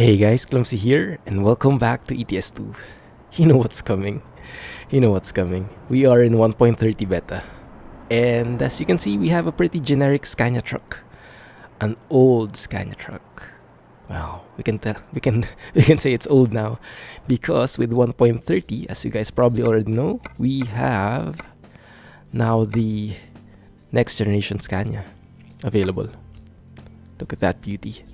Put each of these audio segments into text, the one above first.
Hey guys, Clumsy here, and welcome back to ETS2. You know what's coming. We are in 1.30 beta. And as you can see, we have a pretty generic Scania truck. An old Scania truck. Well, we can say it's old now because with 1.30, as you guys probably already know, we have now the next generation Scania available. Look at that beauty.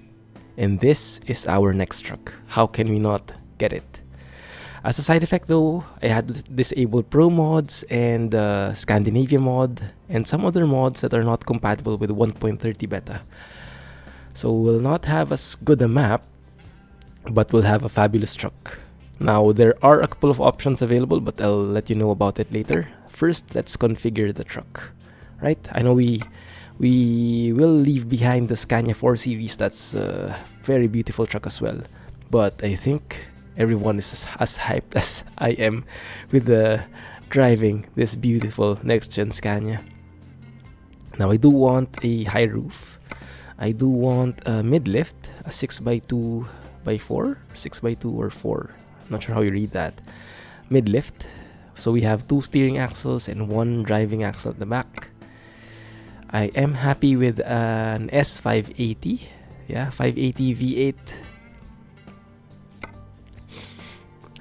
And this is our next truck. How can we not get it? As a side effect though, I had to disable promods and Scandinavia mod and some other mods that are not compatible with 1.30 beta. So we'll not have as good a map, but we'll have a fabulous truck. Now there are a couple of options available, but I'll let you know about it later. First, let's configure the truck. Right? I know we will leave behind the Scania 4 series. That's a very beautiful truck as well. But I think everyone is as hyped as I am with driving this beautiful next-gen Scania. Now I do want a high roof. I do want a mid-lift, a 6x2 by 4, 6x2 or 4. I'm not sure how you read that. Mid-lift. So we have 2 steering axles and 1 driving axle at the back. I am happy with an S580. Yeah, 580 V8.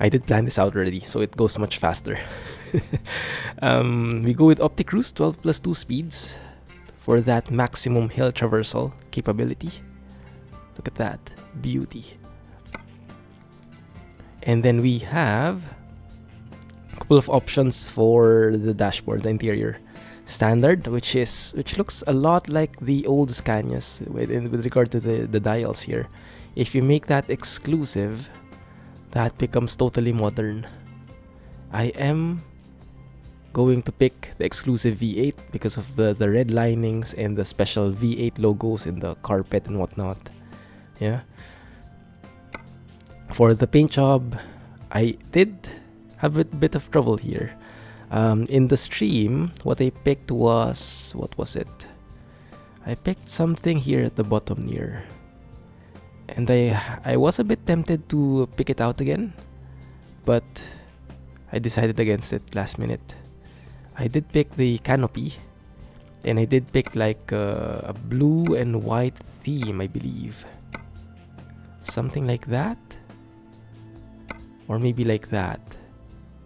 I did plan this out already, so it goes much faster. We go with Optic Cruise 12 plus 2 speeds for that maximum hill traversal capability. Look at that beauty. And then we have a couple of options for the dashboard, the interior. Standard, which looks a lot like the old Scanias with regard to the dials here. If you make that exclusive, that becomes totally modern. I am going to pick the exclusive V8 because of the red linings and the special V8 logos in the carpet and whatnot. Yeah. For the paint job, I did have a bit of trouble here. In the stream, what I picked was, what was it? I picked something here at the bottom near. And I was a bit tempted to pick it out again, but I decided against it last minute. I did pick the canopy, and I did pick like a blue and white theme, I believe. Something like that? Or maybe like that.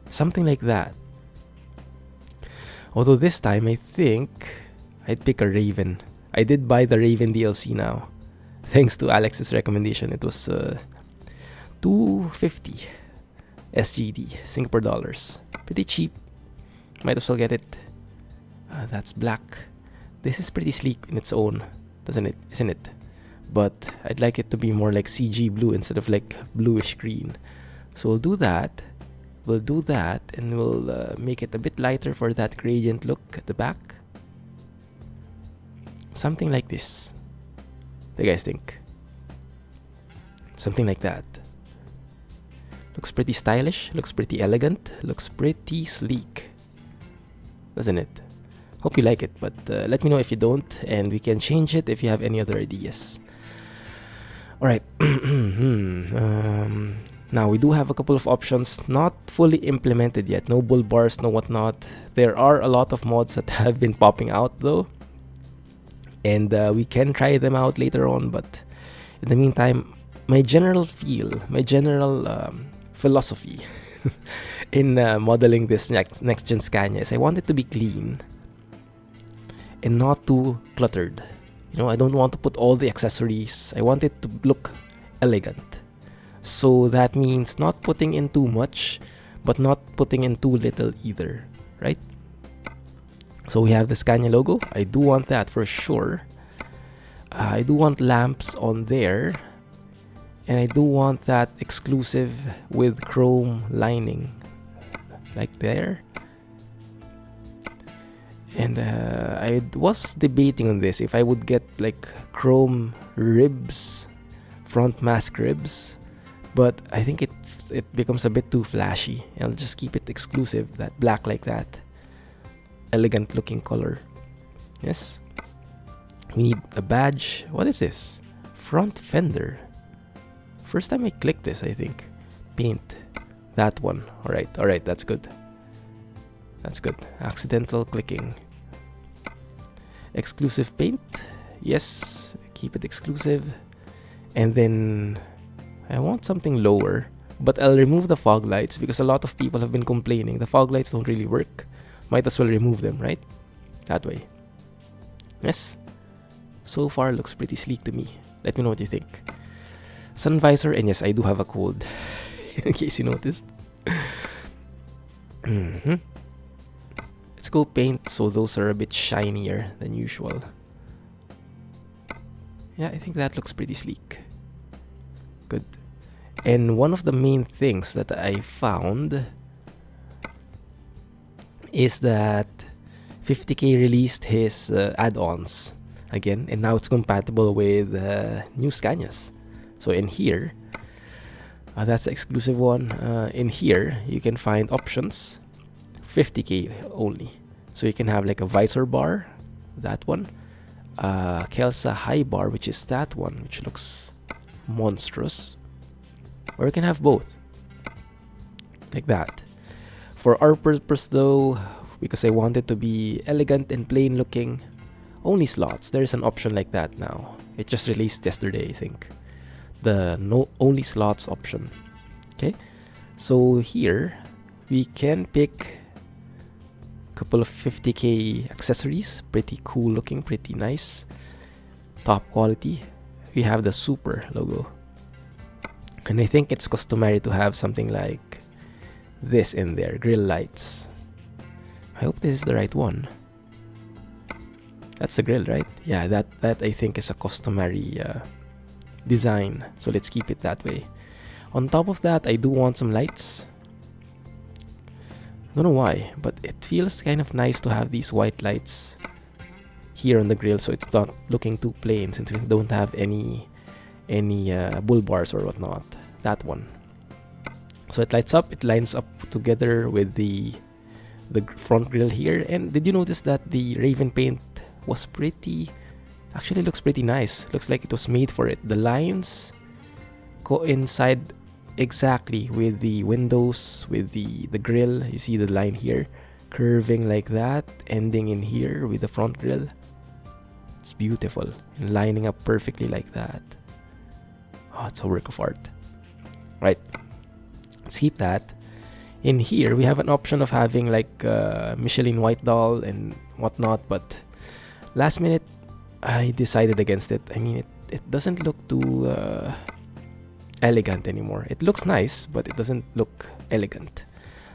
Something like that. Although this time, I think I'd pick a Raven. I did buy the Raven DLC now. Thanks to Alex's recommendation. It was $250 SGD, Singapore dollars. Pretty cheap. Might as well get it. That's black. This is pretty sleek in its own, doesn't it? Isn't it? But I'd like it to be more like CG blue instead of like bluish green. So we'll do that. We'll do that, and we'll make it a bit lighter for that gradient look at the back. Something like this. What do you guys think? Something like that. Looks pretty stylish, looks pretty elegant, looks pretty sleek. Doesn't it? Hope you like it, but let me know if you don't, and we can change it if you have any other ideas. Alright. Now, we do have a couple of options, not fully implemented yet. No bull bars, no whatnot. There are a lot of mods that have been popping out though. And we can try them out later on. But in the meantime, my general philosophy in modeling this next-gen Scania is I want it to be clean and not too cluttered. You know, I don't want to put all the accessories. I want it to look elegant. So that means not putting in too much, but not putting in too little either, right? So we have the Scania logo. I do want that for sure. I do want lamps on there. And I do want that exclusive with chrome lining. Like there. And I was debating on this. If I would get like chrome ribs, front mask ribs. But I think it becomes a bit too flashy. I'll just keep it exclusive, that black like that. Elegant looking color. Yes. We need a badge. What is this? Front fender. First time I clicked this, I think. Paint. That one. Alright, that's good. That's good. Accidental clicking. Exclusive paint. Yes, keep it exclusive. And then I want something lower, but I'll remove the fog lights because a lot of people have been complaining the fog lights don't really work. Might as well remove them, right? That way. Yes. So far looks pretty sleek to me. Let me know what you think. Sun visor, and yes, I do have a cold. In case you noticed. Let's go paint so those are a bit shinier than usual. Yeah, I think that looks pretty sleek. Good. And one of the main things that I found is that 50k released his add-ons again, and now it's compatible with new Scanias. So in here, that's the exclusive one. In here, you can find options, 50k only. So you can have like a visor bar, that one. Kelsa high bar, which is that one, which looks monstrous. Or you can have both, like that. For our purpose though, because I want it to be elegant and plain looking, only slots. There's an option like that now. It just released yesterday, I think. The no only slots option. Okay, so here we can pick a couple of 50k accessories. Pretty cool looking, pretty nice, top quality. We have the super logo, and I think it's customary to have something like this in there. Grill lights. I hope this is the right one. That's the grill, right? Yeah, that I think is a customary design, so let's keep it that way. On top of that, I do want some lights. Don't know why, but it feels kind of nice to have these white lights here on the grill, so it's not looking too plain since we don't have any bull bars or whatnot. That one. So it lights up. It lines up together with the front grill here. And did you notice that the Raven paint was pretty? Actually, looks pretty nice. Looks like it was made for it. The lines coincide exactly with the windows, with the grill. You see the line here curving like that, ending in here with the front grill. It's beautiful and lining up perfectly like that. Oh, it's a work of art. Right, let's keep that. In here we have an option of having like Michelin white doll and whatnot, but last minute I decided against it. I mean, it doesn't look too elegant anymore. It looks nice, but it doesn't look elegant.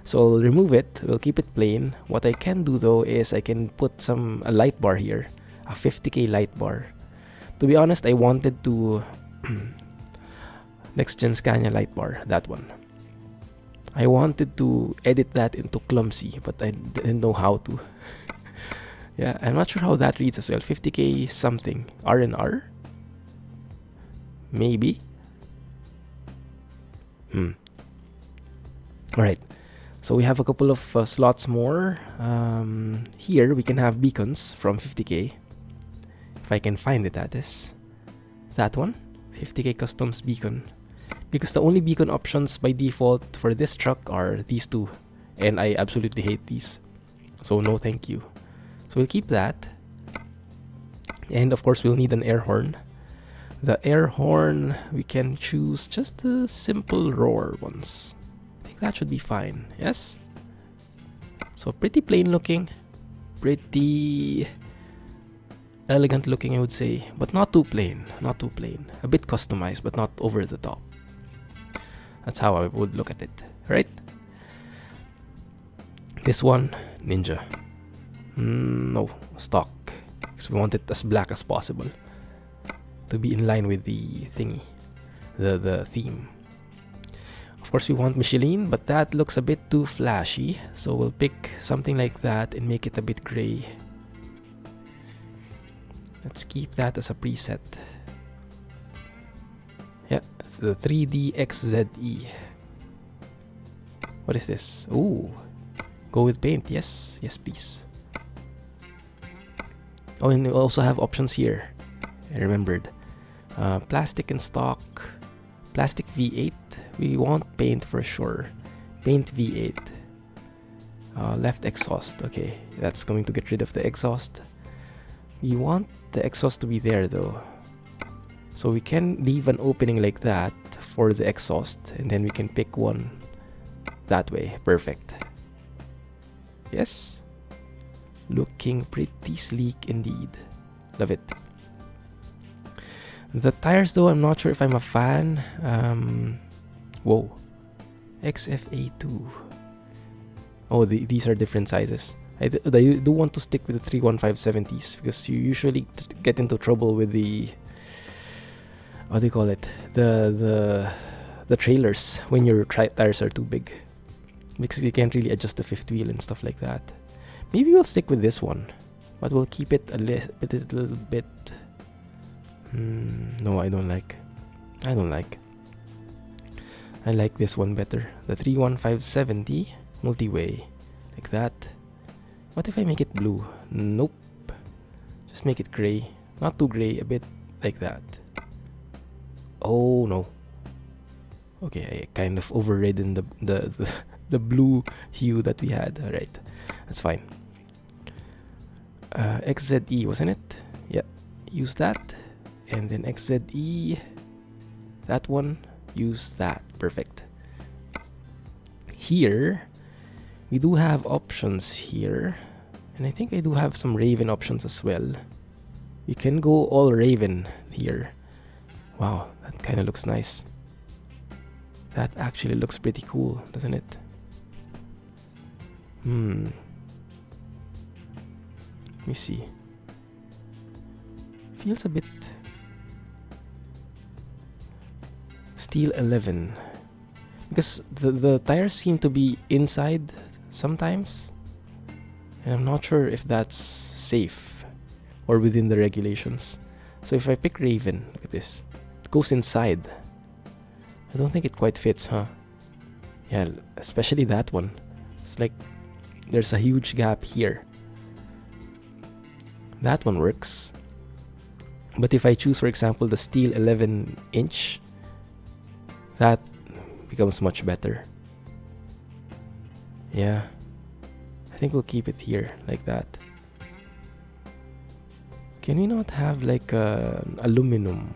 So I'll remove it. We'll keep it plain. What I can do though is I can put a light bar here, a 50k light bar. To be honest, I wanted to next gen Scania light bar, that one. I wanted to edit that into Clumsy, but I didn't know how to. Yeah, I'm not sure how that reads as well. 50k something. R&R? Maybe. Alright. So we have a couple of slots more. Here we can have beacons from 50k. If I can find it, that is. That one. 50k customs beacon. Because the only beacon options by default for this truck are these two. And I absolutely hate these. So no thank you. So we'll keep that. And of course we'll need an air horn. The air horn, we can choose just the simple roar ones. I think that should be fine. Yes? So pretty plain looking. Pretty elegant looking, I would say. But not too plain. Not too plain. A bit customized, but not over the top. That's how I would look at it. Right? This one, Ninja. No, stock. Because we want it as black as possible. To be in line with the thingy. The theme. Of course we want Michelin, but that looks a bit too flashy. So we'll pick something like that and make it a bit gray. Let's keep that as a preset. Yeah, the 3DXZE. What is this? Ooh, go with paint. Yes, yes please. Oh, and we also have options here. I remembered. Plastic in stock. Plastic V8. We want paint for sure. Paint V8. Left exhaust. Okay, that's going to get rid of the exhaust. We want the exhaust to be there though. So we can leave an opening like that for the exhaust, and then we can pick one that way. Perfect. Yes. Looking pretty sleek indeed. Love it. The tires though, I'm not sure if I'm a fan. Whoa. XFA2. Oh, these are different sizes. I do want to stick with the 31570s because you usually get into trouble with the, what do you call it, the trailers when your tires are too big, because you can't really adjust the fifth wheel and stuff like that. Maybe we'll stick with this one, but we'll keep it a little bit. No, I don't like. I like this one better. The 31570 multi-way, like that. What if I make it blue? Nope. Just make it gray. Not too gray, a bit like that. Oh no. Okay, I kind of overridden the blue hue that we had. Alright, that's fine. XZE, wasn't it? Yeah, use that. And then XZE, that one, use that. Perfect. Here, we do have options here. And I think I do have some Raven options as well. We can go all Raven here. Wow, that kind of looks nice. That actually looks pretty cool, doesn't it? Let me see. Feels a bit steel 11, because the tires seem to be inside sometimes, and I'm not sure if that's safe or within the regulations. So if I pick Raven, look at this, it goes inside. I don't think it quite fits, huh? Yeah, especially that one. It's like there's a huge gap here. That one works. But if I choose, for example, the steel 11-inch, that becomes much better. Yeah. I think we'll keep it here, like that. Can we not have like aluminum?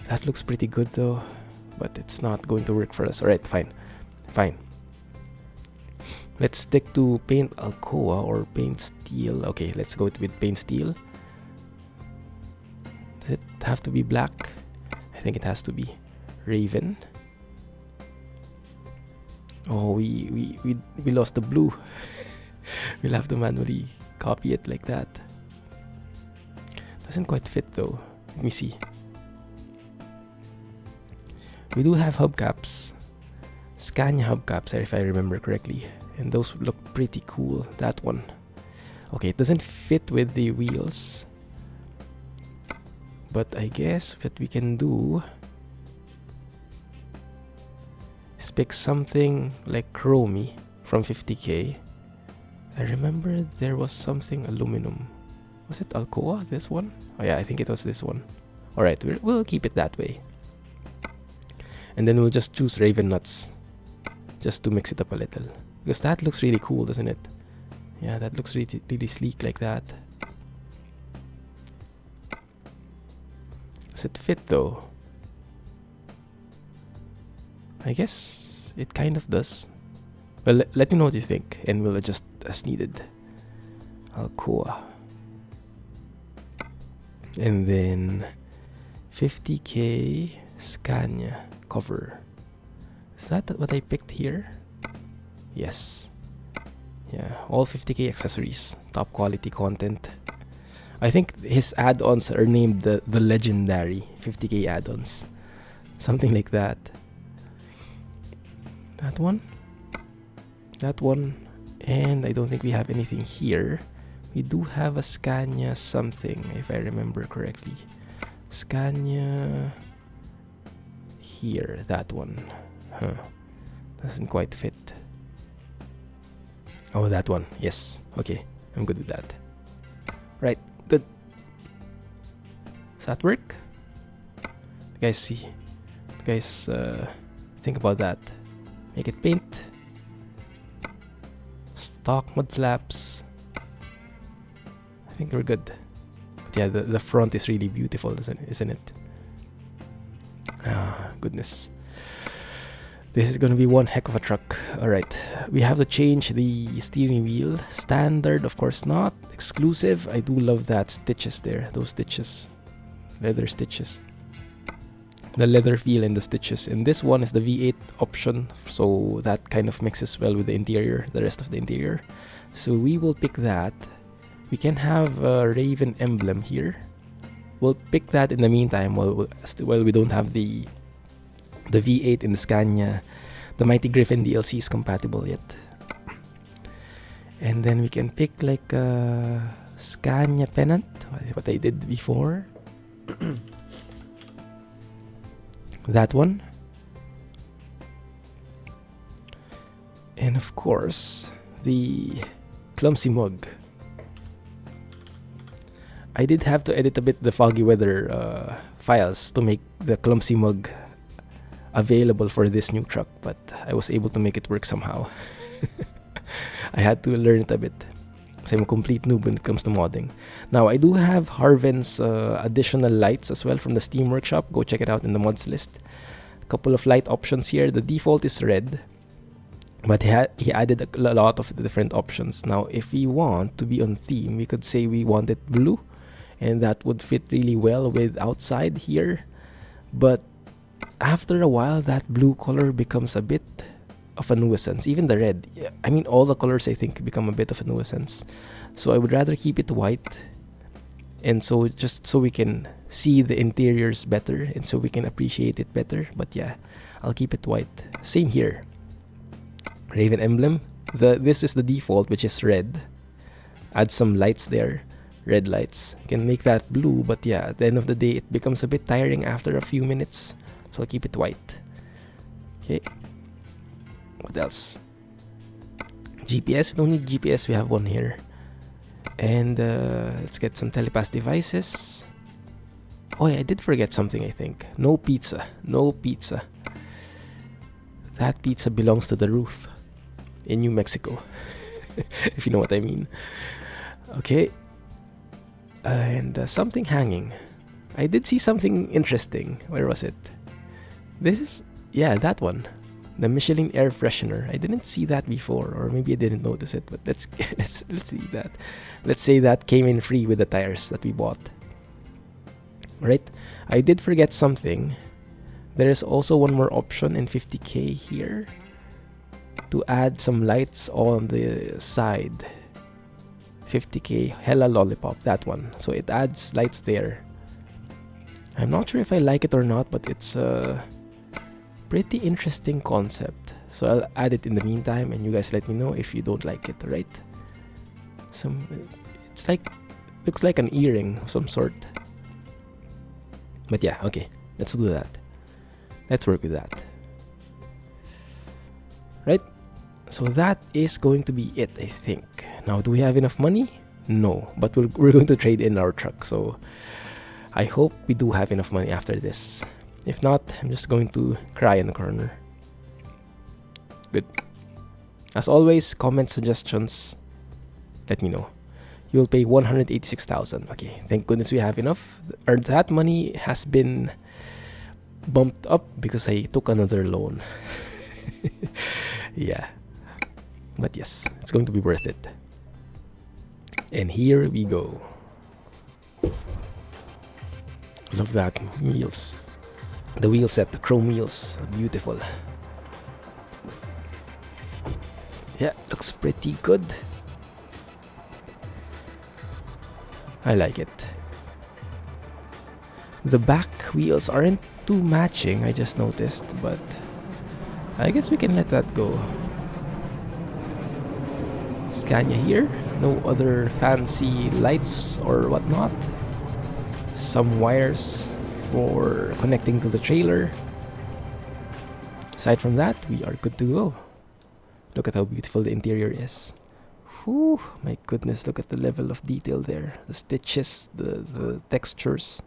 That looks pretty good though, but it's not going to work for us. Alright, fine. Let's stick to paint Alcoa or paint steel. Okay, let's go with paint steel. Does it have to be black? I think it has to be. Raven. Oh, we lost the blue. We'll have to manually copy it like that. Doesn't quite fit though. Let me see. We do have hubcaps. Scania hubcaps, if I remember correctly. And those look pretty cool. That one. Okay, it doesn't fit with the wheels. But I guess what we can do is pick something like chromey from 50k. I remember there was something aluminum. Was it Alcoa, this one? Oh yeah, I think it was this one. Alright, we'll keep it that way. And then we'll just choose Raven nuts, just to mix it up a little. Because that looks really cool, doesn't it? Yeah, that looks really, really sleek like that. Does it fit though? I guess it kind of does. Well, let me know what you think, and we'll adjust as needed. Alcoa. And then 50k Scania cover. Is that what I picked here? Yes. Yeah, all 50k accessories, top quality content. I think his add-ons are named the legendary 50k add-ons, something like that. That one, and I don't think we have anything here. We do have a Scania something, if I remember correctly. Scania here, that one. Huh. Doesn't quite fit. Oh, that one. Yes. Okay, I'm good with that. Right, good. that work? You guys see? You guys think about that. Make it paint. Stock mud flaps. I think we're good. But yeah, the front is really beautiful, isn't it? Ah, goodness. This is gonna be one heck of a truck. Alright, we have to change the steering wheel. Standard, of course not. Exclusive, I do love that stitches there. Those stitches. Leather stitches. The leather feel in the stitches. And this one is the V8 option, so that kind of mixes well with the interior, the rest of the interior. So we will pick that. We can have a Raven emblem here. We'll pick that in the meantime while we don't have the V8 in the Scania. The Mighty Griffin DLC is compatible yet. And then we can pick like a Scania pennant, what I did before. That one. And of course, the Clumsy mug. I did have to edit a bit the foggy weather files to make the Clumsy mug available for this new truck, but I was able to make it work somehow. I had to learn it a bit, because I'm a complete noob when it comes to modding. Now, I do have Harvin's additional lights as well from the Steam Workshop. Go check it out in the mods list. A couple of light options here. The default is red, but he added a lot of different options. Now, if we want to be on theme, we could say we want it blue, and that would fit really well with outside here. But after a while, that blue color becomes a bit of a nuisance. Even the red, I mean, all the colors I think become a bit of a nuisance. So I would rather keep it white, and so just so we can see the interiors better and so we can appreciate it better. But yeah, I'll keep it white. Same here. Raven emblem. This is the default, which is red. Add some lights there. Red lights. You can make that blue, but yeah, at the end of the day, it becomes a bit tiring after a few minutes. So I'll keep it white. Okay. What else? GPS. We don't need GPS. We have one here. And let's get some telepass devices. Oh yeah, I did forget something, I think. No pizza. No pizza. That pizza belongs to the roof in New Mexico. If you know what I mean. Okay. And something hanging. I did see something interesting. Where was it? This is, yeah, that one. The Michelin air freshener. I didn't see that before, or maybe I didn't notice it, but let's see that. Let's say that came in free with the tires that we bought. Right? I did forget something. There is also one more option in 50k here to add some lights on the side. 50k Hella Lollipop, that one. So it adds lights there. I'm not sure if I like it or not, but it's a pretty interesting concept. So I'll add it in the meantime, and you guys let me know if you don't like it, right? It's like, looks like an earring of some sort. But yeah, okay, let's do that. Let's work with that. Right? So that is going to be it, I think. Now, do we have enough money? No, but we're going to trade in our truck. So I hope we do have enough money after this. If not, I'm just going to cry in the corner. Good. As always, comments, suggestions, let me know. You'll pay 186,000. Okay, thank goodness we have enough. Or that money has been bumped up because I took another loan. Yeah. But yes, it's going to be worth it. And here we go. Love that wheels. The wheel set, the chrome wheels, beautiful. Yeah, looks pretty good. I like it. The back wheels aren't too matching, I just noticed, but I guess we can let that go. Scania here, no other fancy lights or whatnot. Some wires for connecting to the trailer. Aside from that, we are good to go. Look at how beautiful the interior is. Whew, my goodness, look at the level of detail there. The stitches, the textures.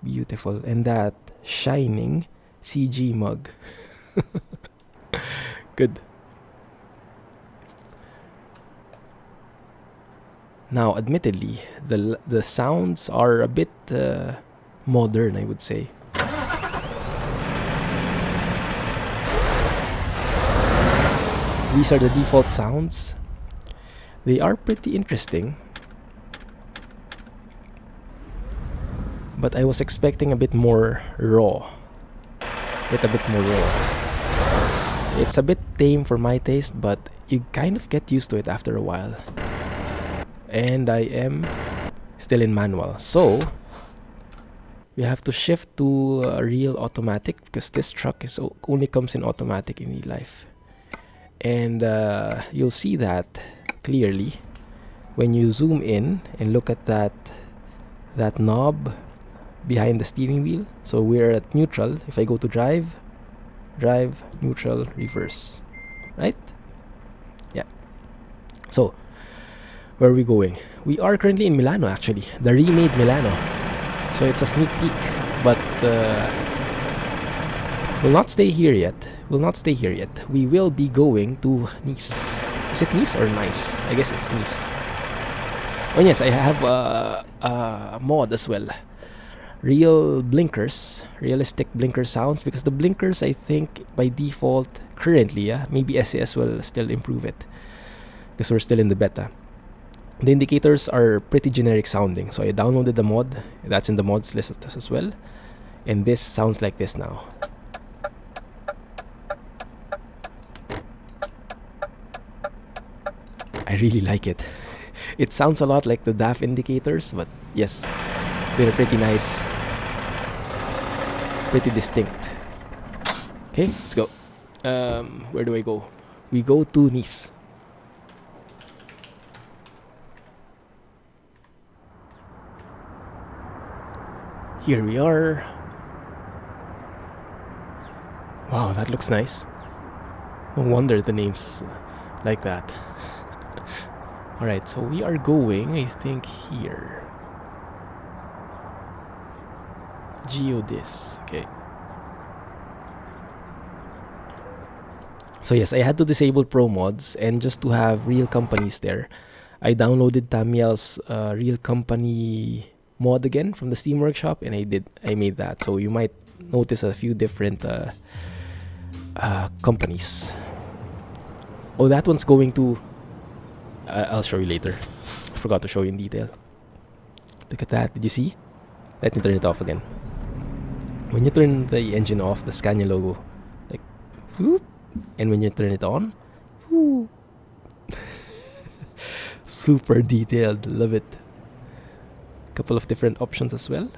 Beautiful. And that shining CG mug. Good. Now, admittedly, the sounds are a bit modern, I would say. These are the default sounds. They are pretty interesting. But I was expecting a bit more raw. It's a bit tame for my taste, but you kind of get used to it after a while. And I am still in manual, so we have to shift to real automatic because this truck only comes in automatic in real life. And you'll see that clearly when you zoom in and look at that knob behind the steering wheel. So we're at neutral. If I go to drive, neutral, reverse, right? Yeah. So where are we going? We are currently in Milano, actually, the remade Milano. So it's a sneak peek, but we'll not stay here yet. We will be going to Nice. Is it Nice or Nice? I guess it's Nice. Oh yes, I have a mod as well. Real blinkers, realistic blinker sounds, because the blinkers, I think by default currently, maybe SES will still improve it because we're still in the beta. The indicators are pretty generic sounding, so I downloaded the mod. That's in the mods list as well, and this sounds like this now. I really like it. It sounds a lot like the DAF indicators, but yes, they're pretty nice, pretty distinct. Okay, let's go. Where do I go? We go to Nice. Here we are. Wow, that looks nice. No wonder the name's like that. Alright, so we are going, I think, here. Geodis, okay. So yes, I had to disable promods, and just to have real companies there, I downloaded Tamiel's real company mod again from the Steam Workshop, and I made that. So you might notice a few different companies. Oh, that one's going to I'll show you later. I forgot to show you in detail. Look at that. Did you see? Let me turn it off again. When you turn the engine off, the Scania logo, like, whoop, and when you turn it on, whoop. Super detailed. Love it. Couple of different options as well.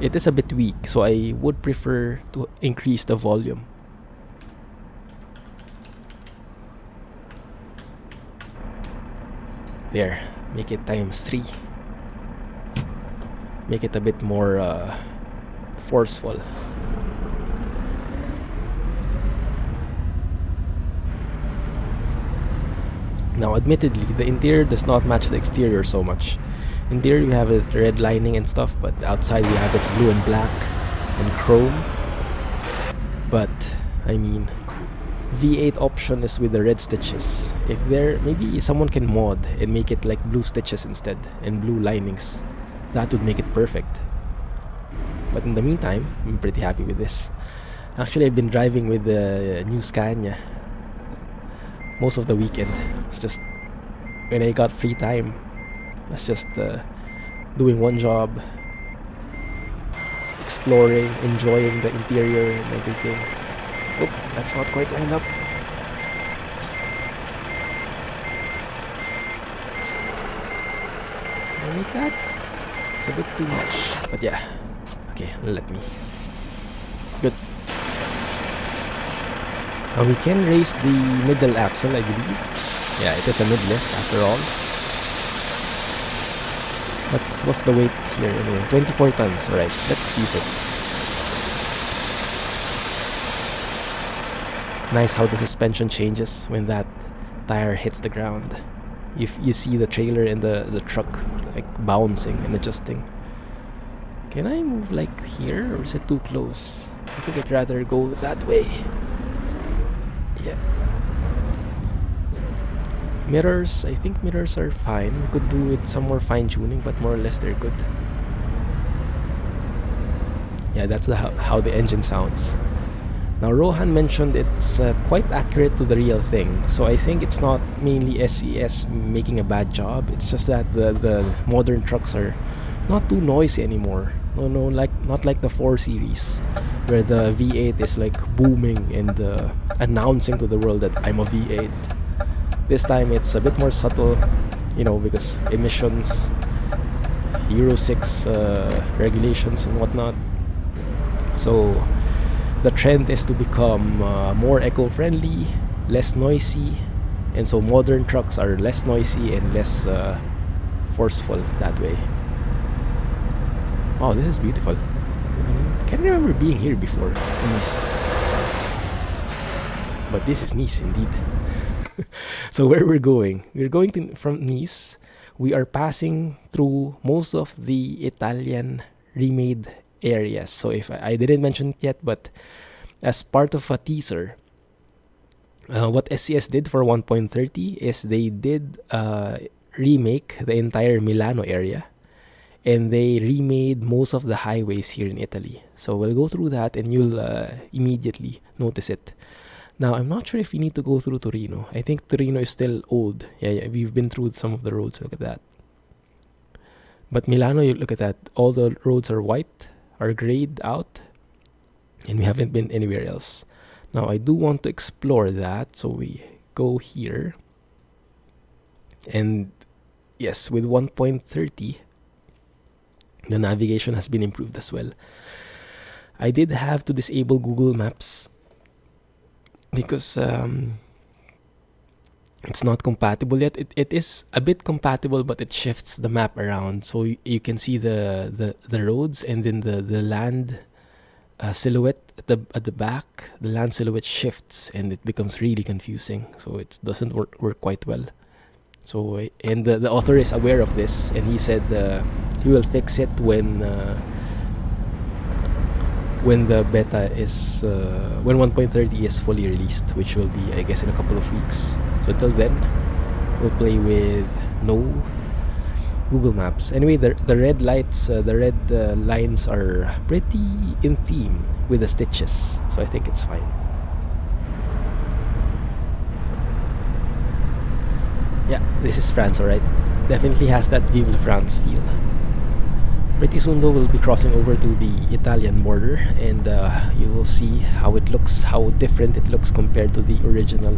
It is a bit weak, so I would prefer to increase the volume. There, make it ×3. Make it a bit more forceful. Now, admittedly, the interior does not match the exterior so much. Interior, you have it red lining and stuff, but outside we have it blue and black and chrome. But I mean, V8 option is with the red stitches. If there, maybe someone can mod and make it like blue stitches instead and blue linings. That would make it perfect. But in the meantime, I'm pretty happy with this. Actually, I've been driving with the new Scania most of the weekend. It's just when I got free time, I was just doing one job, exploring, enjoying the interior and everything. Oh, that's not quite lined up. Can I make that? It's a bit too much, but yeah. Okay, let me. Good. Now we can raise the middle axle, I believe. Yeah, it is a mid-lift after all. But what's the weight here anyway? 24 tons. Alright, let's use it. Nice how the suspension changes when that tire hits the ground. You see the trailer and the truck like bouncing and adjusting. Can I move like here, or is it too close? I think I'd rather go that way. Yeah. Mirrors, I think mirrors are fine. We could do with some more fine tuning, but more or less they're good. Yeah, that's how the engine sounds. Now, Rohan mentioned it's quite accurate to the real thing, so I think it's not mainly SES making a bad job. It's just that the modern trucks are not too noisy anymore. No, not like the 4 Series, where the V8 is like booming and announcing to the world that I'm a V8. This time it's a bit more subtle, because emissions, Euro 6 regulations and whatnot. So the trend is to become more eco-friendly, less noisy, and so modern trucks are less noisy and less forceful that way. Oh, this is beautiful. Can't remember being here before, Nice. But this is Nice indeed. So where we're going from Nice. We are passing through most of the Italian remade areas. So if I didn't mention it yet, but as part of a teaser, what SCS did for 1.30 is they did remake the entire Milano area, and they remade most of the highways here in Italy. So we'll go through that and you'll immediately notice it. Now, I'm not sure if you need to go through Torino. I think Torino is still old. Yeah, we've been through some of the roads. Look at that. But Milano, you look at that. All the roads are white, are grayed out, and we haven't been anywhere else. Now, I do want to explore that, so we go here. And yes, with 1.30, the navigation has been improved as well. I did have to disable Google Maps because it's not compatible yet. It is a bit compatible, but it shifts the map around, so you can see the roads, and then the land silhouette at the back. The land silhouette shifts, and it becomes really confusing. So it doesn't work quite well. So and the author is aware of this, and he said he will fix it when the beta is when 1.30 is fully released, which will be, I guess, in a couple of weeks. So until then, we'll play with no Google Maps. Anyway, the red lights, the red lines are pretty in theme with the stitches, so I think it's fine. Yeah, this is France, alright. Definitely has that Vive la France feel. Pretty soon though, we'll be crossing over to the Italian border, and you will see how it looks, how different it looks compared to the original.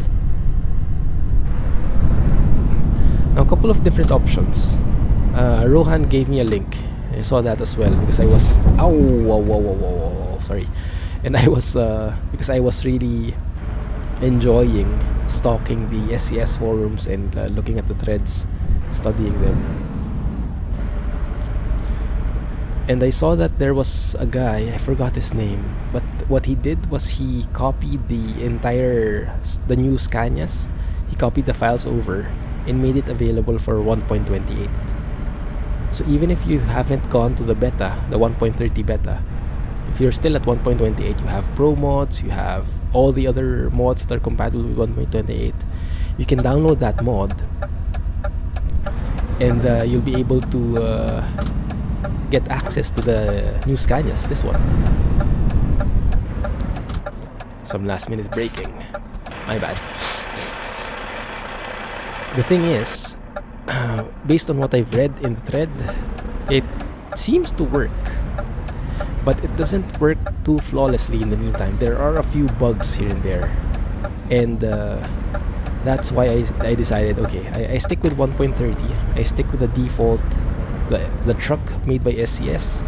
Now, a couple of different options. Rohan gave me a link. I saw that as well because I was sorry, and I was because I was really enjoying stalking the SCS forums and looking at the threads, studying them. And I saw that there was a guy, I forgot his name, but what he did was he copied the new Scanias. He copied the files over and made it available for 1.28. So even if you haven't gone to the beta, the 1.30 beta, if you're still at 1.28, you have promods, you have all the other mods that are compatible with 1.28. You can download that mod, and you'll be able to get access to the new Scanias, this one. Some last minute braking. My bad. The thing is, based on what I've read in the thread, it seems to work, but it doesn't work too flawlessly in the meantime. There are a few bugs here and there, and that's why I decided, okay, I stick with 1.30. I stick with the default, the truck made by SCS,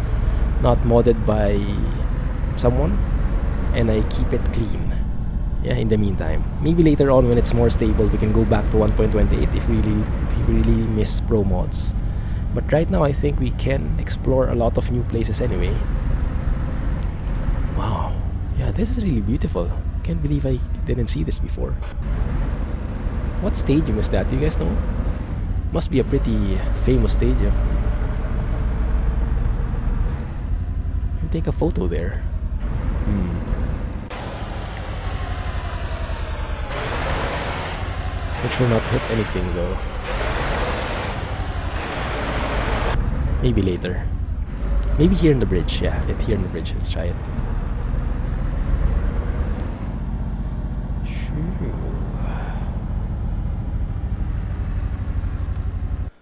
not modded by someone, and I keep it clean. Yeah, in the meantime, maybe later on when it's more stable, we can go back to 1.28 if we really miss pro mods. But right now, I think we can explore a lot of new places anyway. Wow, yeah, this is really beautiful. Can't believe I didn't see this before. What stadium is that? Do you guys know? Must be a pretty famous stadium. take a photo there. Which will not hit anything though. Maybe later. Maybe here in the bridge. Yeah, it's here in the bridge. Let's try it.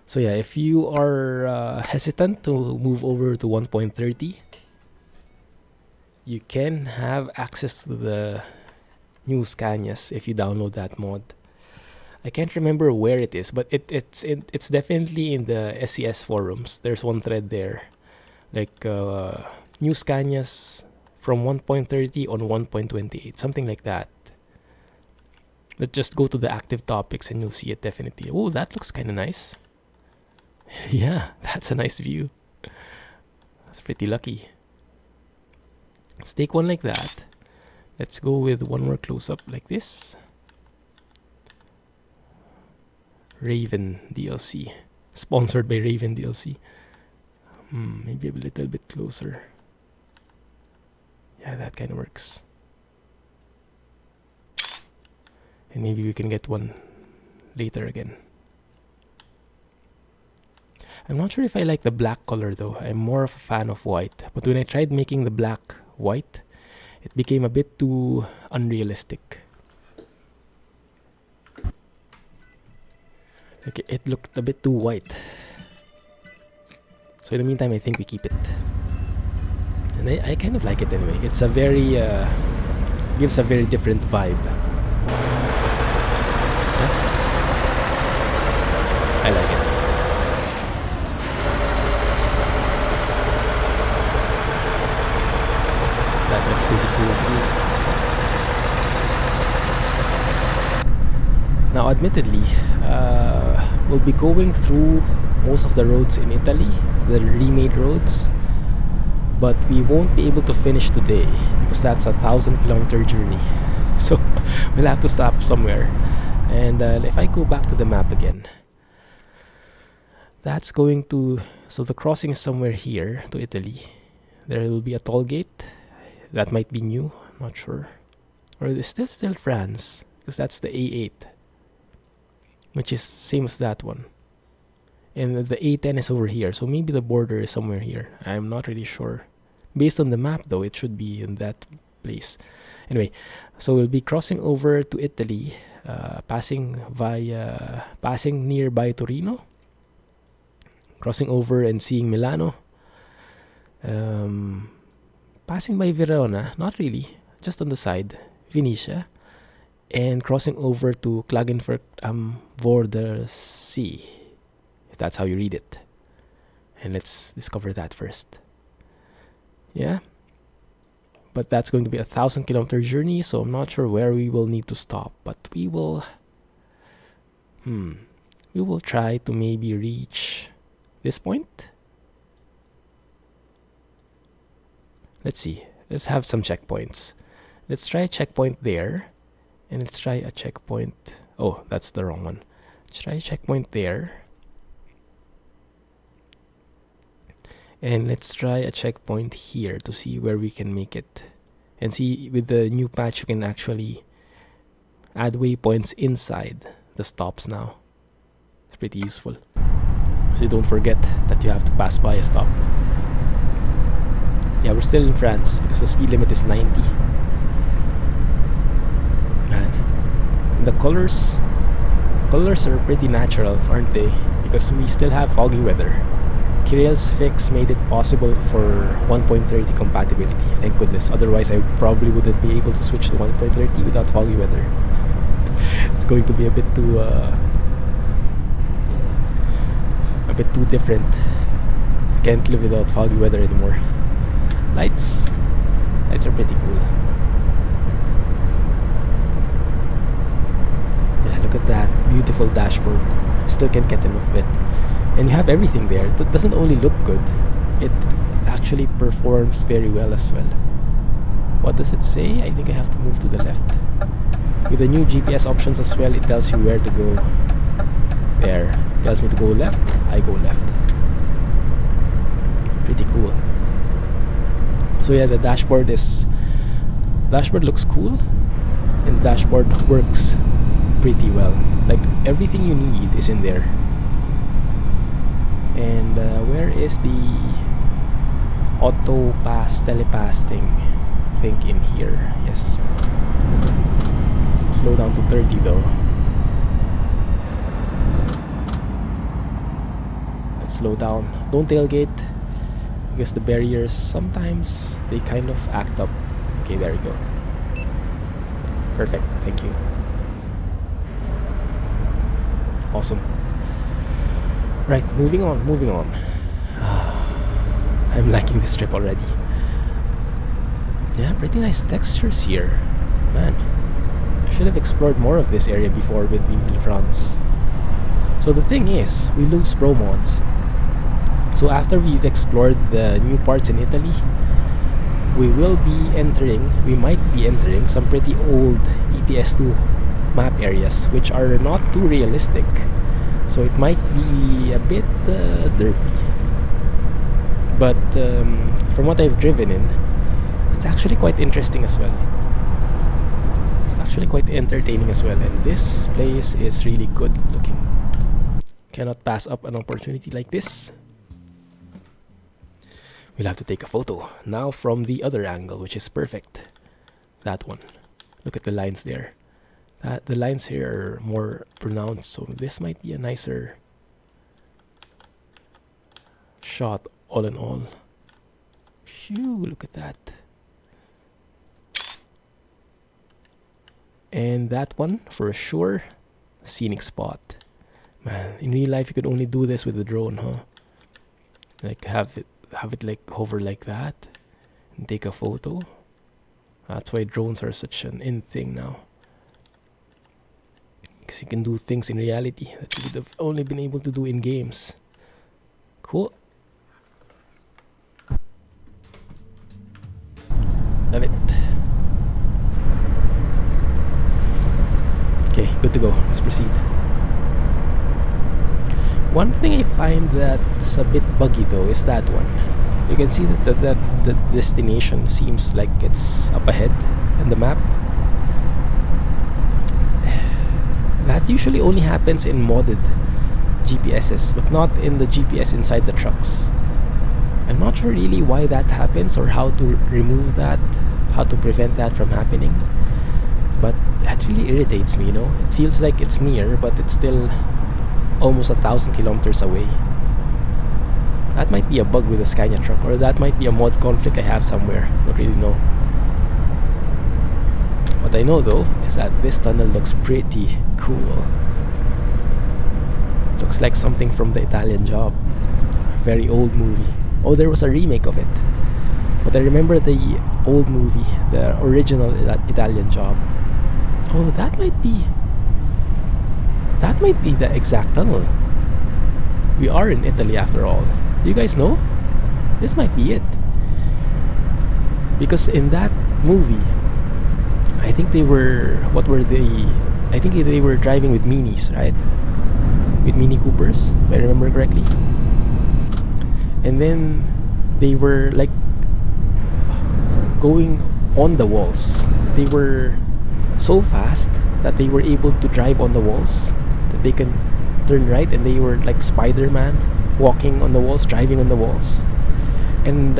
So yeah, if you are hesitant to move over to 1.30, you can have access to the new Scanias if you download that mod. I can't remember where it is, but it's definitely in the SES forums. There's one thread there, like new Scanias from 1.30 on 1.28, something like that. But just go to the active topics and you'll see it definitely. Oh, that looks kind of nice. Yeah, that's a nice view. That's pretty lucky. Let's take one like that. Let's go with one more close-up like this. Raven DLC. Sponsored by Raven DLC. Maybe a little bit closer. Yeah, that kind of works. And maybe we can get one later again. I'm not sure if I like the black color though. I'm more of a fan of white. But when I tried making the black white, it became a bit too unrealistic. Okay, it looked a bit too white. So in the meantime, I think we keep it. And I kind of like it anyway. It's a very, gives a very different vibe. Huh? I like it. That looks pretty cool to me. Now, admittedly, we'll be going through most of the roads in Italy, the remade roads, but we won't be able to finish today because that's a 1,000-kilometer journey. So we'll have to stop somewhere. And if I go back to the map again, that's going to, so the crossing is somewhere here to Italy. There will be a toll gate. That might be new, I'm not sure. Or is this still France? Because that's the A8, which is same as that one. And the A10 is over here, so maybe the border is somewhere here. I'm not really sure. Based on the map though, it should be in that place. Anyway, so we'll be crossing over to Italy, passing nearby Torino, crossing over and seeing Milano, passing by Verona, not really, just on the side, Venetia, and crossing over to Klagenfurt am Vordersee, if that's how you read it. And let's discover that first. Yeah, but that's going to be a 1,000-kilometer journey, so I'm not sure where we will need to stop, but we will try to maybe reach this point. Let's see. Let's have some checkpoints. Let's try a checkpoint there. And let's try a checkpoint. Oh, that's the wrong one. Let's try a checkpoint there. And let's try a checkpoint here to see where we can make it. And see, with the new patch, you can actually add waypoints inside the stops now. It's pretty useful. So you don't forget that you have to pass by a stop. Yeah, we're still in France because the speed limit is 90. Man, and the colors are pretty natural, aren't they? Because we still have foggy weather. Kirill's fix made it possible for 1.30 compatibility. Thank goodness. Otherwise, I probably wouldn't be able to switch to 1.30 without foggy weather. It's going to be a bit too different. I can't live without foggy weather anymore. Lights are pretty cool. Yeah, look at that beautiful dashboard. Still can't get enough of it. And you have everything there. It doesn't only look good, it actually performs very well as well. What does it say? I think I have to move to the left. With the new GPS options as well, it tells you where to go. There. It tells me to go left, I go left. Pretty cool. So yeah, the dashboard looks cool, and the dashboard works pretty well. Like everything you need is in there. And where is the auto pass, telepass thing? I think in here. Yes. Slow down to 30 though. Let's slow down. Don't tailgate, because the barriers sometimes they kind of act up. Okay, there we go. Perfect. Thank you. Awesome. Right, moving on. I'm liking this trip already. Yeah, pretty nice textures here. Man, I should have explored more of this area before with Vive France. So the thing is, we lose promods. So after we've explored the new parts in Italy, we might be entering some pretty old ETS2 map areas, which are not too realistic. So it might be a bit derpy. But from what I've driven in, it's actually quite interesting as well. It's actually quite entertaining as well. And this place is really good looking. Cannot pass up an opportunity like this. We'll have to take a photo now from the other angle, which is perfect. That one. Look at the lines there. The lines here are more pronounced, so this might be a nicer shot all in all. Phew, look at that. And that one, for sure, scenic spot. Man, in real life you could only do this with a drone, huh? Like have it like hover like that and take a photo. That's why drones are such an in thing now. Because you can do things in reality that you would have only been able to do in games. Cool. Love it. Okay, good to go. Let's proceed. One thing I find that's a bit buggy though is that one. You can see that the destination seems like it's up ahead in the map. That usually only happens in modded GPSs, but not in the GPS inside the trucks. I'm not sure really why that happens or how to remove that, how to prevent that from happening. But that really irritates me, you know? It feels like it's near, but it's still almost 1,000 kilometers away. That might be a bug with the Scania truck, or that might be a mod conflict I have somewhere. Don't really know. What I know though is that this tunnel looks pretty cool. Looks like something from the Italian Job. Very old movie. Oh, there was a remake of it. But I remember the old movie, the original Italian Job. Oh, that might be the exact tunnel. We are in Italy after all. Do you guys know? This might be it. Because in that movie, I think they were, I think they were driving with minis, right? With Mini Coopers, if I remember correctly. And then they were like going on the walls. They were so fast that they were able to drive on the walls, that they can turn right, and they were like Spider-Man, walking on the walls, driving on the walls. And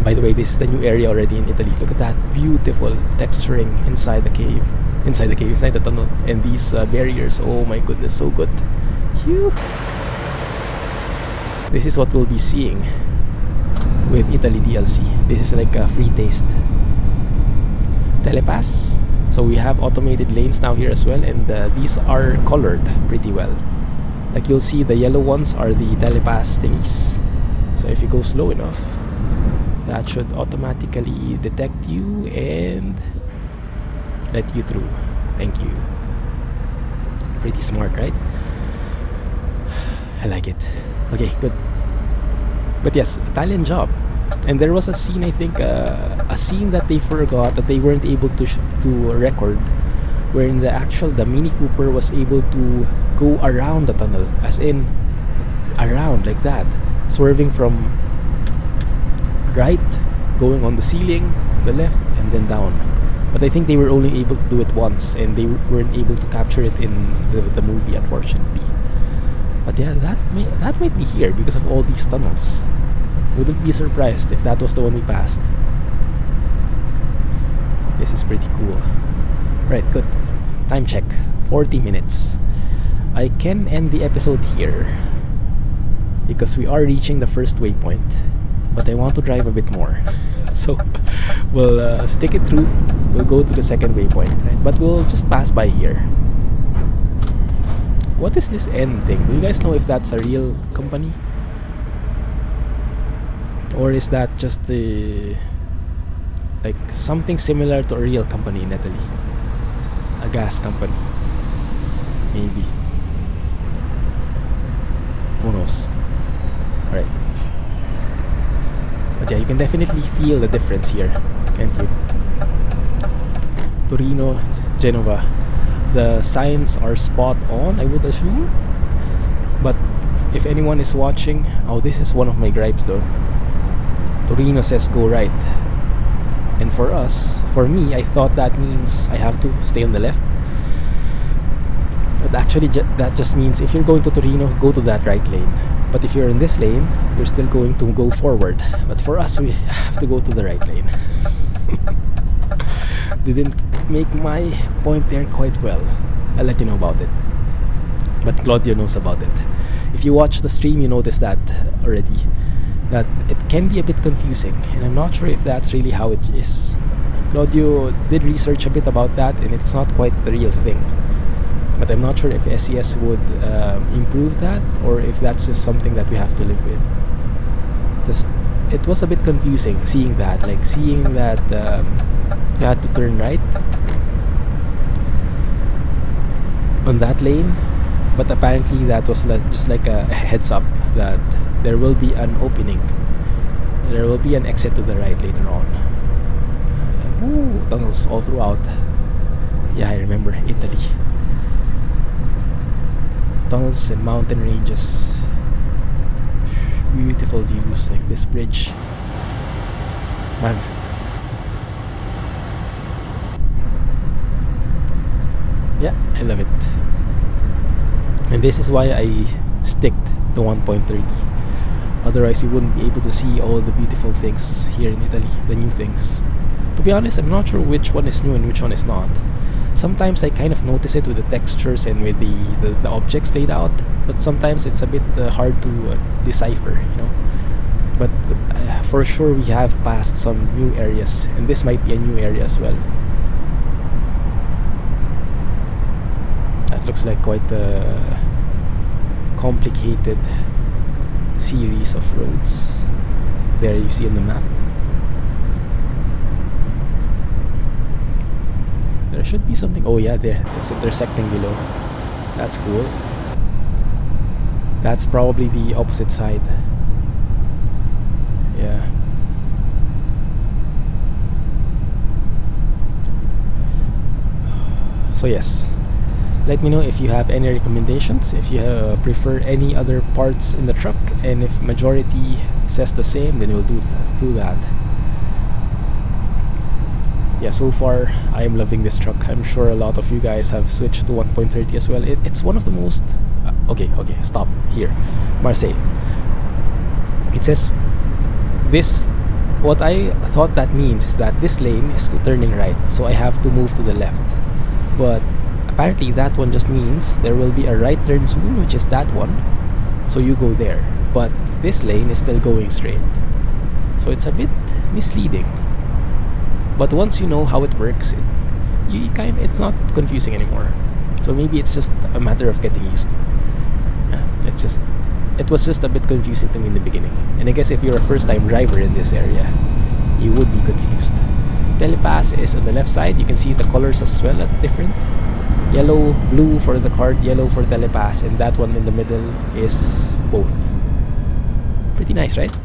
by the way, this is the new area already in Italy. Look at that beautiful texturing inside the cave, inside the tunnel, and these barriers. Oh my goodness, so good. Phew. This is what we'll be seeing with Italy DLC. This is like a free taste. Telepass. So we have automated lanes now here as well, and these are colored pretty well. Like you'll see, the yellow ones are the telepass thingies. So if you go slow enough, that should automatically detect you and let you through. Thank you. Pretty smart, right? I like it. Okay, good. But yes, Italian Job. And there was a scene, I think, a scene that they forgot, that they weren't able to record, wherein the Mini Cooper was able to go around the tunnel, as in around like that, swerving from right, going on the ceiling, the left, and then down. But I think they were only able to do it once, and they weren't able to capture it in the movie, unfortunately. But yeah, that might be here because of all these tunnels. Wouldn't be surprised if that was the one we passed. This is pretty cool. Right, good. Time check. 40 minutes. I can end the episode here because we are reaching the first waypoint, but I want to drive a bit more. So we'll stick it through. We'll go to the second waypoint, right? But we'll just pass by here. What is this N thing? Do you guys know if that's a real company? Or is that just like something similar to a real company in Italy? A gas company. Maybe. Who knows? Alright. But yeah, you can definitely feel the difference here, can't you? Torino, Genova. The signs are spot on, I would assume. But if anyone is watching... Oh, this is one of my gripes though. Torino says go right. And for me, I thought that means I have to stay on the left. But actually, that just means if you're going to Torino, go to that right lane. But if you're in this lane, you're still going to go forward. But for us, we have to go to the right lane. Didn't make my point there quite well. I'll let you know about it. But Claudio knows about it. If you watch the stream, you notice that already. That it can be a bit confusing, and I'm not sure if that's really how it is. Claudio did research a bit about that, and it's not quite the real thing. But I'm not sure if SES would improve that, or if that's just something that we have to live with. It was a bit confusing seeing that, you had to turn right on that lane, but apparently that was just like a heads up that there will be an opening. There will be an exit to the right later on. Tunnels all throughout. Yeah, I remember Italy. Tunnels and mountain ranges. Beautiful views like this bridge. Man. Yeah, I love it. And this is why I stick to 1.30. Otherwise, you wouldn't be able to see all the beautiful things here in Italy, the new things. To be honest, I'm not sure which one is new and which one is not. Sometimes I kind of notice it with the textures and with the objects laid out, but sometimes it's a bit hard to decipher, you know. But for sure we have passed some new areas, and this might be a new area as well. That looks like quite a complicated series of roads. There you see on the map. There should be something. Oh yeah, there. It's intersecting below. That's cool. That's probably the opposite side. Yeah. So yes, let me know if you have any recommendations, if you prefer any other parts in the truck, and if majority says the same, then we'll do that. Yeah, so far I am loving this truck. I'm sure a lot of you guys have switched to 1.30 as well. It's one of the most okay, stop here. Marseille. It says this. What I thought that means is that this lane is turning right, so I have to move to the left. But apparently that one just means there will be a right turn soon, which is that one, so you go there. But this lane is still going straight, so it's a bit misleading. But once you know how it works, it's not confusing anymore. So maybe it's just a matter of getting used to. Yeah, it was just a bit confusing to me in the beginning. And I guess if you're a first-time driver in this area, you would be confused. Telepass is on the left side. You can see the colors as well are different. Yellow, blue for the card, yellow for telepass, and that one in the middle is both. Pretty nice, right?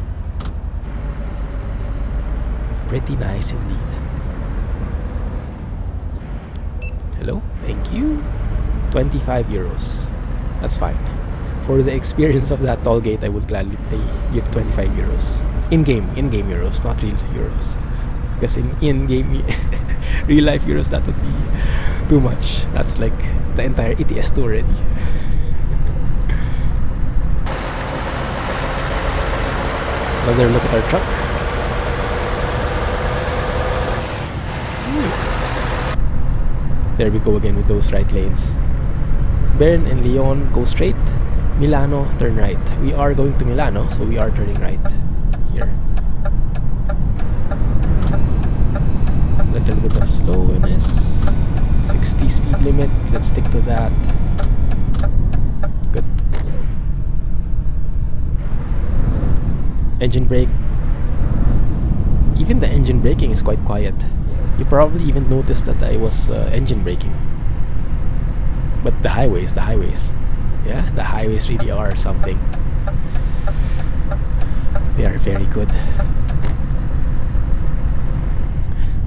Pretty nice indeed. Hello, thank you. 25 euros. That's fine. For the experience of that toll gate, I would gladly pay you 25 euros. In-game euros, not real euros. Because in-game real life euros, that would be too much. That's like the entire ETS2 already. Another look at our truck. There we go again with those right lanes. Bern and Lyon go straight. Milano, turn right. We are going to Milano, so we are turning right here. Little bit of slowness. 60 speed limit. Let's stick to that. Good. Engine brake. Even the engine braking is quite quiet. You probably even noticed that I was engine braking. But the highways. Yeah, the highways really are something. They are very good.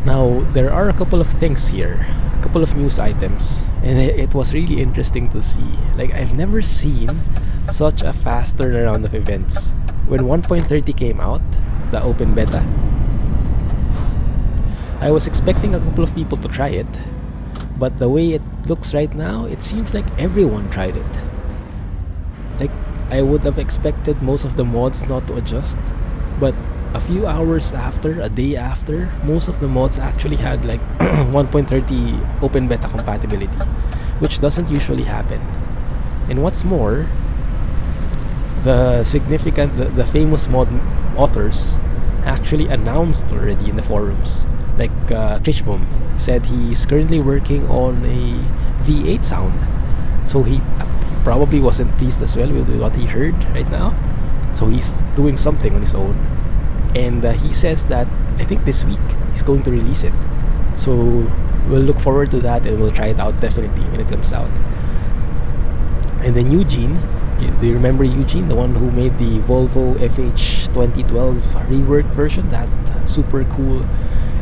Now, there are a couple of things here. A couple of news items. And it was really interesting to see. Like, I've never seen such a fast turnaround of events. When 1.30 came out, the open beta, I was expecting a couple of people to try it. But the way it looks right now, it seems like everyone tried it. Like, I would have expected most of the mods not to adjust, but a few hours after, a day after, most of the mods actually had like 1.30 open beta compatibility, which doesn't usually happen. And what's more, the famous mod authors actually announced already in the forums. Like Trichbom said he's currently working on a V8 sound, so he probably wasn't pleased as well with what he heard right now, so he's doing something on his own. And he says that I think this week he's going to release it, so we'll look forward to that and we'll try it out definitely when it comes out. And then Eugene, do you remember Eugene, the one who made the Volvo FH 2012 reworked version, that super cool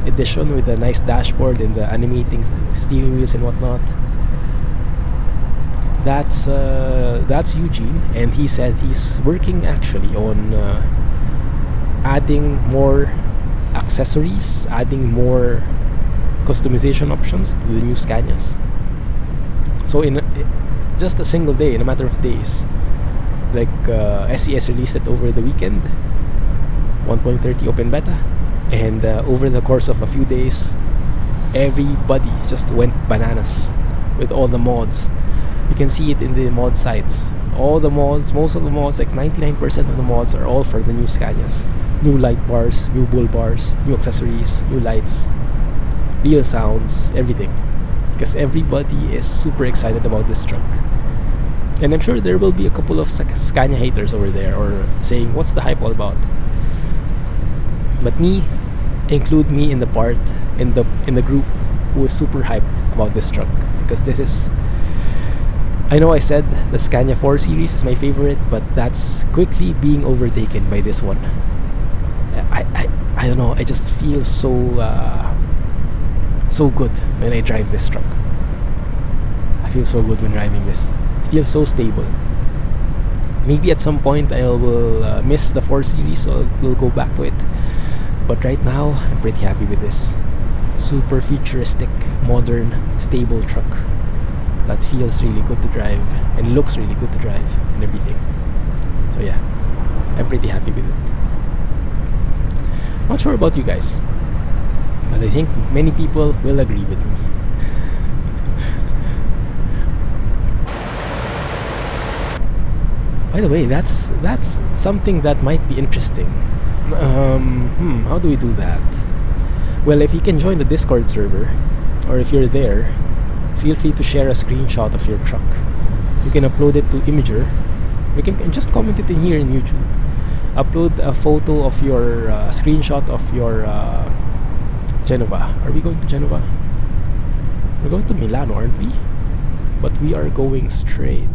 edition with a nice dashboard and the animating steering wheels and whatnot? That's Eugene, and he said he's working actually on adding more accessories, adding more customization options to the new Scanias. So in just a single day, in a matter of days, like SES released it over the weekend, 1.30 open beta, and over the course of a few days, everybody just went bananas with all the mods. You can see it in the mod sites. All the mods, most of the mods, like 99% of the mods are all for the new Scanias. New light bars, new bull bars, new accessories, new lights, real sounds, everything. Because everybody is super excited about this truck. And I'm sure there will be a couple of Scania haters over there, or saying, what's the hype all about? But include me in the part, in the group who is super hyped about this truck. Because this is, I know I said the Scania 4 series is my favorite, but that's quickly being overtaken by this one. I don't know, I just feel so good when I drive this truck. I feel so good when driving this. It feels so stable. Maybe at some point I will miss the 4 series, so we'll go back to it. But right now, I'm pretty happy with this. Super futuristic, modern, stable truck that feels really good to drive and looks really good to drive and everything. So yeah, I'm pretty happy with it. Not sure about you guys, but I think many people will agree with me. By the way, that's something that might be interesting. How do we do that? Well, if you can join the Discord server, or if you're there, feel free to share a screenshot of your truck. You can upload it to Imager. You can just comment it in here in YouTube. Upload a photo of your screenshot of your Genova. Are we going to Genova? We're going to Milano, aren't we? But we are going straight.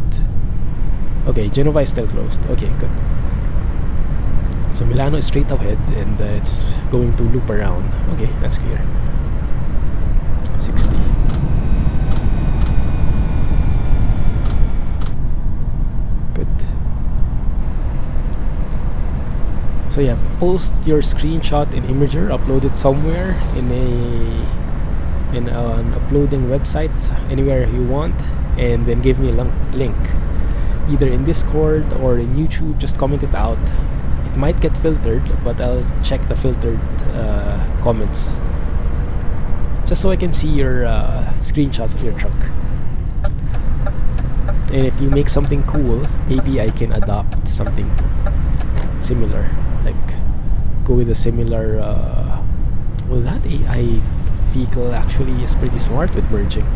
Okay, Genova is still closed. Okay, good. So Milano is straight ahead, and it's going to loop around. Okay, that's clear. 60. Good. So yeah, post your screenshot in Imager, upload it somewhere in an uploading website, anywhere you want, and then give me a link, either in Discord or in YouTube. Just comment it out. It might get filtered, but I'll check the filtered comments, just so I can see your screenshots of your truck. And if you make something cool, maybe I can adopt something similar, like go with a similar well, that AI vehicle actually is pretty smart with merging.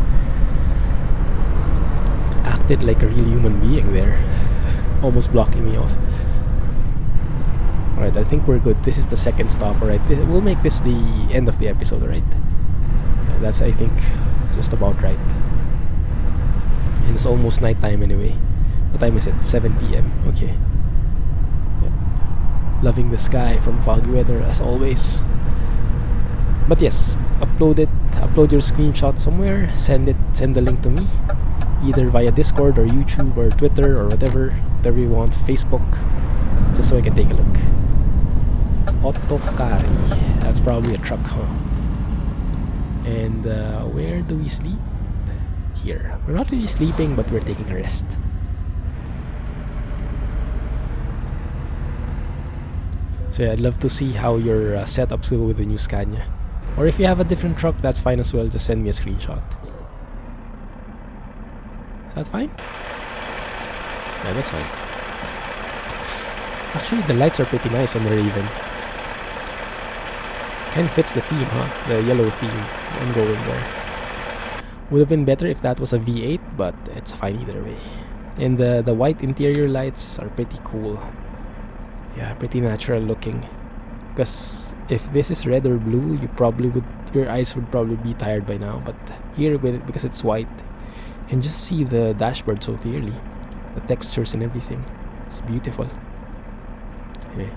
Acted like a real human being there, almost blocking me off. Alright, I think we're good. This is the second stop. Alright, we'll make this the end of the episode, right? Yeah, that's, I think, just about right. And it's almost nighttime anyway. What time is it? 7 p.m. Okay. Yep. Loving the sky from foggy weather as always. But yes, upload your screenshot somewhere. Send the link to me, either via Discord or YouTube or Twitter or whatever you want. Facebook, just so I can take a look. Otokari. That's probably a truck, huh? And where do we sleep? Here. We're not really sleeping, but we're taking a rest. So yeah, I'd love to see how your setups go with the new Scania. Or if you have a different truck, that's fine as well. Just send me a screenshot. Is that fine? Yeah, that's fine. Actually, the lights are pretty nice on the Raven. Kind of fits the theme, huh? The yellow theme ongoing there. Would have been better if that was a V8, but it's fine either way. And the white interior lights are pretty cool. Yeah, pretty natural looking. Because if this is red or blue, your eyes would probably be tired by now. But here, because it's white, you can just see the dashboard so clearly. The textures and everything. It's beautiful. Anyway,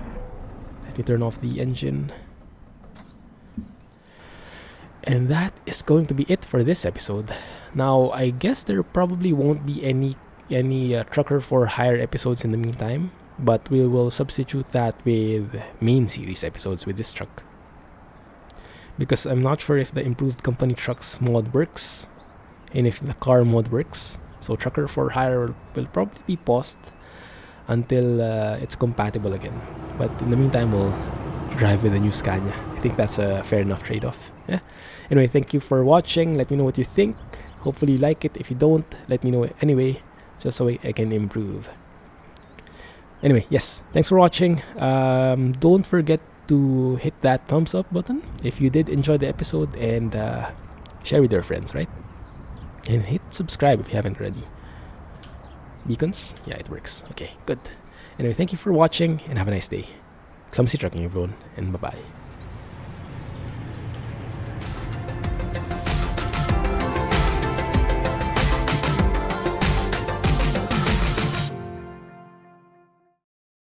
let me turn off the engine. And that is going to be it for this episode. Now, I guess there probably won't be any Trucker for Hire episodes in the meantime, but we will substitute that with main series episodes with this truck. Because I'm not sure if the improved company trucks mod works, and if the car mod works. So Trucker for Hire will probably be paused until it's compatible again. But in the meantime, we'll drive with the new Scania. I think that's a fair enough trade-off. Yeah. Anyway, thank you for watching. Let me know what you think. Hopefully you like it. If you don't, let me know anyway, just so I can improve. Anyway, yes, thanks for watching. Don't forget to hit that thumbs up button if you did enjoy the episode, and share with your friends, right? And hit subscribe if you haven't already. Beacons? Yeah, it works. Okay, good. Anyway, thank you for watching and have a nice day. Clumsy trucking, everyone, and bye-bye.